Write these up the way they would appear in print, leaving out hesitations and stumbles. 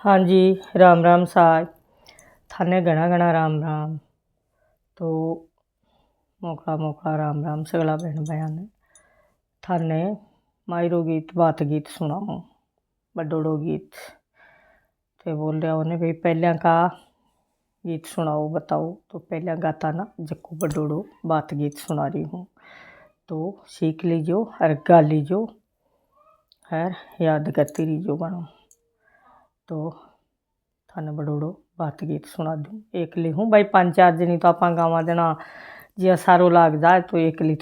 हाँ जी, राम राम साज। थाने घना घना राम राम। तो मोकला राम राम सगला बहन भाया ने थाने मायरो गीत बात गीत सुनाऊँ बडोड़ो गीत। तो बोल रहा उन्हें भाई पहले का गीत सुनाओ बताओ। तो पहले गाता ना जक्कू बडोड़ो बात गीत सुना रही हूँ, तो सीख लीजो और गा लीजो और याद करती रहीजो बनो। तो थाने बडोड़ो बात गीत सुना दूँ। एकली हूँ भाई, 5-4 जनी तो आप गाँव देना जिया सारो लाग जाए तो एकली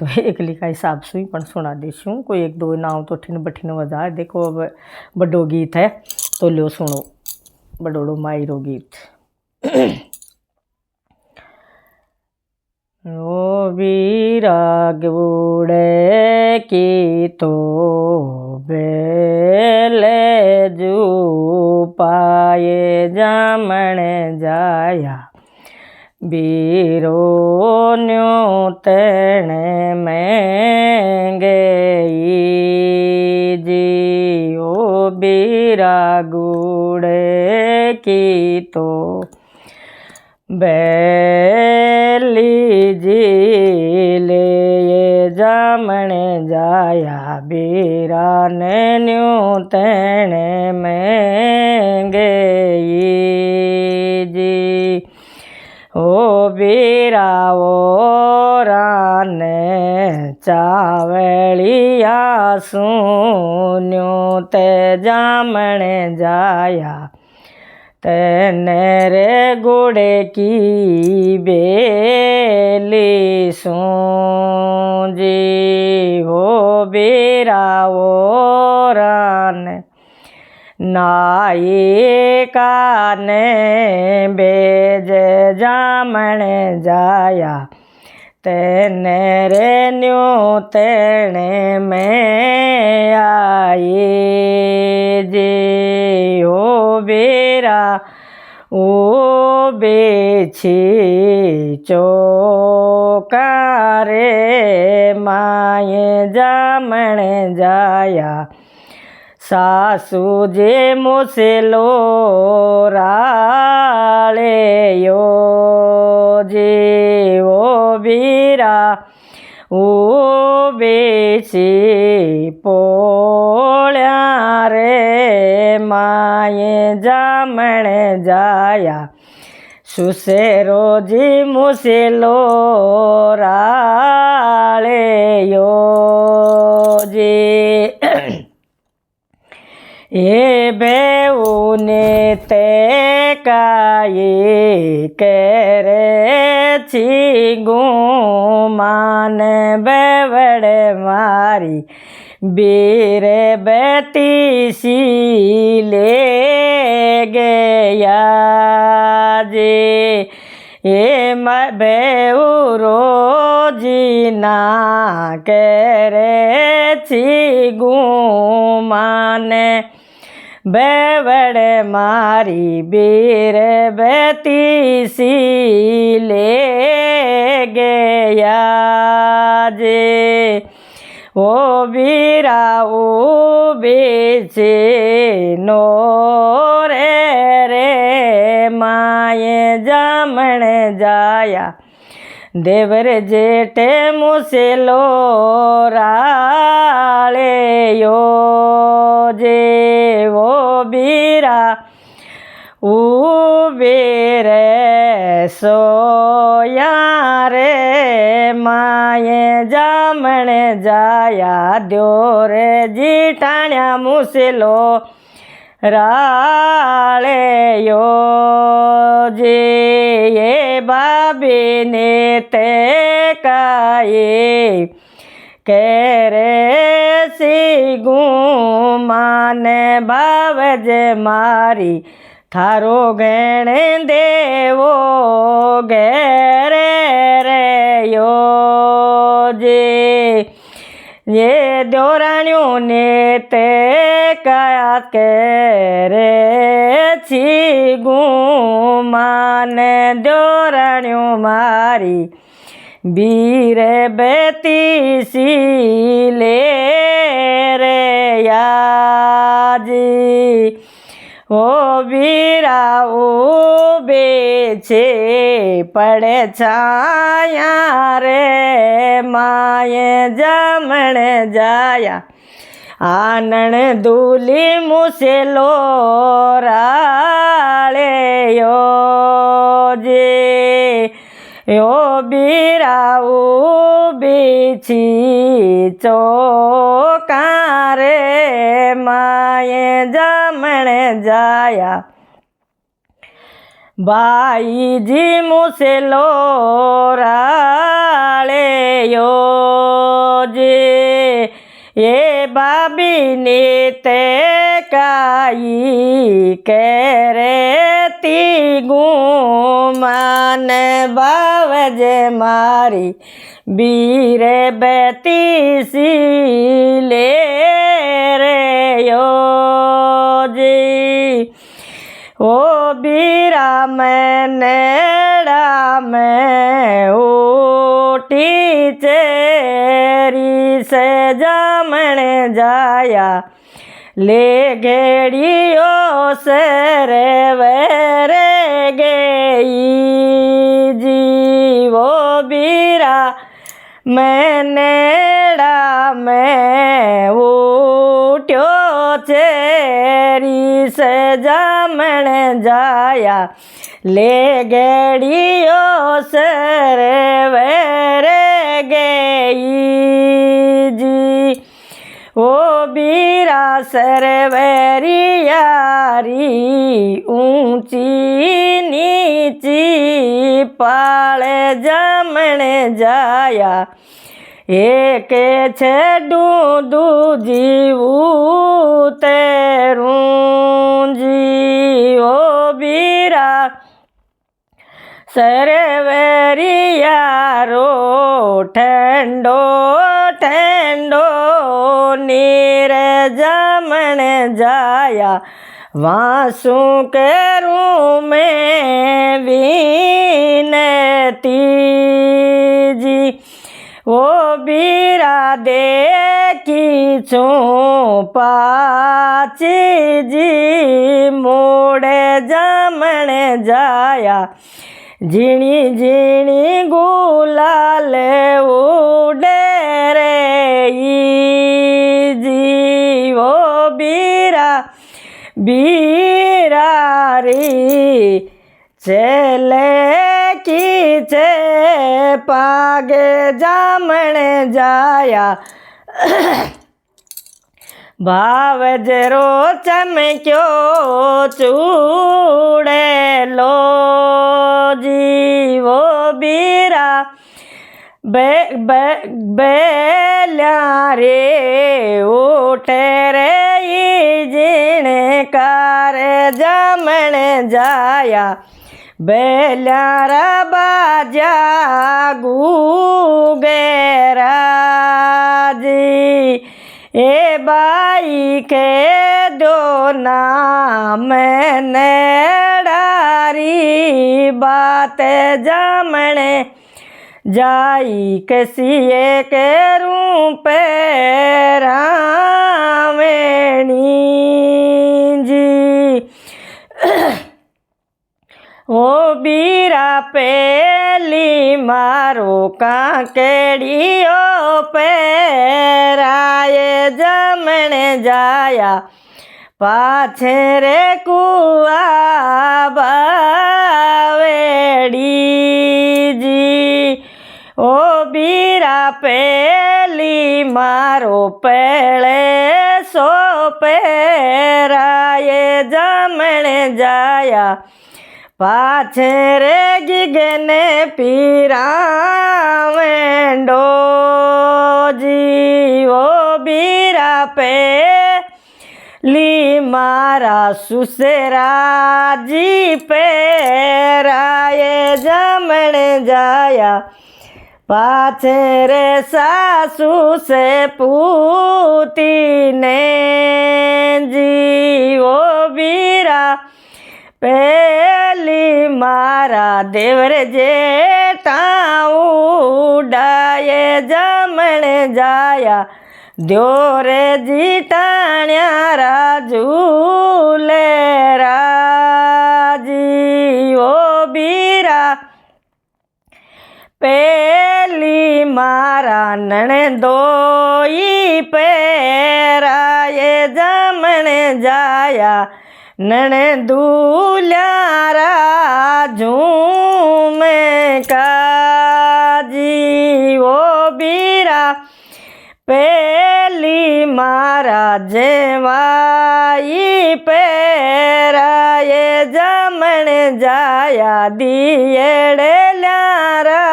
का हिसाब से ही पण सुना देशूँ। कोई 1-2 नाव तो ठिन बठिन वजाए। देखो अब बड्डो गीत है तो लो सुनो बडोड़ो मायरो गीत। ओ बीराग बूढ़े की तो बेले जू पाए जामण जाया बीरो न्यू तेने में गई जी। ओ बीरा गुड़े की तो बेली जी ले जामण जाया बीरा ने न्यू तेने में गई जी। ओ बीरा ओ राने चावलिया सुन्यो ते जामण जाया तेने रे गुड़े की बेली सूं जी। हो बीरा ओ राने नाई काने बेज जामण जाया तेने रे न्यू तेने में आई जी। ओ बेरा ओ बेछी चौकारे माए जामण जाया सासू जे मोसेलो राले यो जी। ओ बीरा ओ बेची पोल्या रे माए जामण जाया सुसेरो जी मोसेलो राले यो जी। ये बेऊने ते काये करे छी गुमान बेवड़ मारी बीरे बेटी सी ले गया जी। ये बेउरो जीना करे छी गुमान बेवड़ मारी बीर बेटी सी ले गया जी। ओ बीरा ओ बेचे नोरे रे माए जामण जाया देवर जेठे मुसेलो राले यो जे। वो बीरा ओ बेरे सोया रे माए जामण जाया द्योर जीठाण्या मुसेलो राले यो जे। ये बाबी ने ते काये करे सी गुमान बावज मारी थारो गण देवो गेरे रे यो जे। ये द्योराण्यों ने ते काया करे छी गुमान द्योराण्यों मारी बीर बेटी सी ले रे या जी। ઓ બીરા ઉભે છે પડે છાયા રે માએ જમણે જાયા આનણ દૂલી મુસેલો રાળેયો જે યો બીરા ઉભી છી ચોકા રે માએ જમણે જાયા ભાઈજી મુસેલો રાળેયો જે એ બાબીની તે કાઈ કેરેતી ગુમાને બાવજે મારી બીરે બેતી સીલે રે યોજી ઓ બીરા મેં નેડા મેં ઉઠી ચેરી સે જમણે જાયા ले घेड़ियो सर वेरे गई जीवो बीरा मैनेड़ा में उठ्यो चेरी से जमण जाया ले घेड़ियो सर वेरे गई जी ओ बीरा सरवेरी यारी ऊंची नीची पाले जमणे जाया एक छेडू दूजीवू तेरूं जी ओ बीरा सरवेरी यारो ठंडो ठंडो नीर जमण जाया वासु करूं में विनती जी ओ बीरा देखी छूं पाची जी मोड़े जमण जाया झीणी झीणी गुलाल उड़े रे जी ओ बीरा बीरा री चले की चे पागे जामण जाया भाव जरो चमक्यो चूड़े लो जीवो बीरा बेल्या रे उठे रे जिणकार जमण जाया बेल्यारा बाजा गुगेरा जी ए बाई के दो नाम नेडारी बात जमणे जाई कसिए के रूप रामेणी जी ओ बीरा पेली मारो काकेड़ियो पेराए जमण जाया पाछे रे कुआ बावेड़ी जी ओ बीरा पेली मारो पेले सो पेराए जमण जाया पाछे रे गिगने पीरावेंडो जी ओ बीरा पे ली मारा सुसेरा जी पेराए जमण जाया पाछे रे सासू से पूती ने जी ओ बीरा पेली मारा देवर जेठा उड़ाए जमण जाया द्योरे जीटाण्या राजूले नने दोई पैरा ये जमण जाया नने दूल्यारा झूमे काजी वो बीरा पेली मारा जेवाई पैरा ये जमण जाया दिएड़े ल्यारा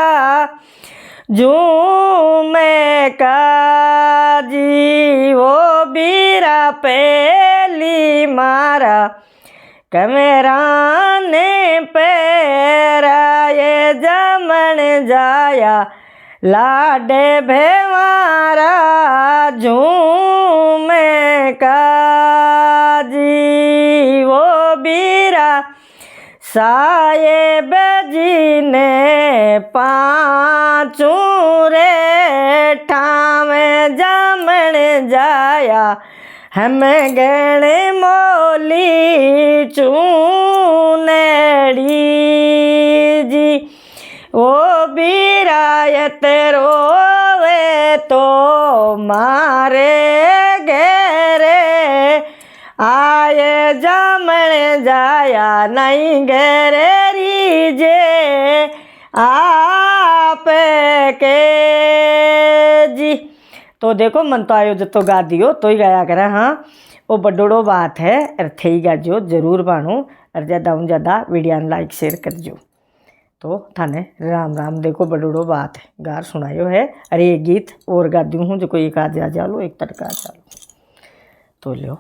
झूमे काजी वो बीरा पेली मारा कमेरा ने पैरा ये जमण जाया लाडे भेवारा झूमे काजी वो बीरा साहेब जी ने पाँचू रे ठावे जमण जाया हम गणे मोली चूनेड़ी जी वो बीरायत रोवे तो मारे घेरे आए जमण जाया नहीं घेरे रीजे आप के जी। तो देखो मन तो आयो जो गा दियो तो ही गाया करा। हाँ वो बड़ोड़ो बात है अर थे गाजो जरूर बाणो और ज़्यादा वीडियो लाइक शेयर करजो। तो थाने राम राम। देखो बड़ोड़ो बात है गार सुनायो है। अरे ये गीत और गा दूँ हूँ जो कोई एक आ जा लो एक तड़का चालो तो लो।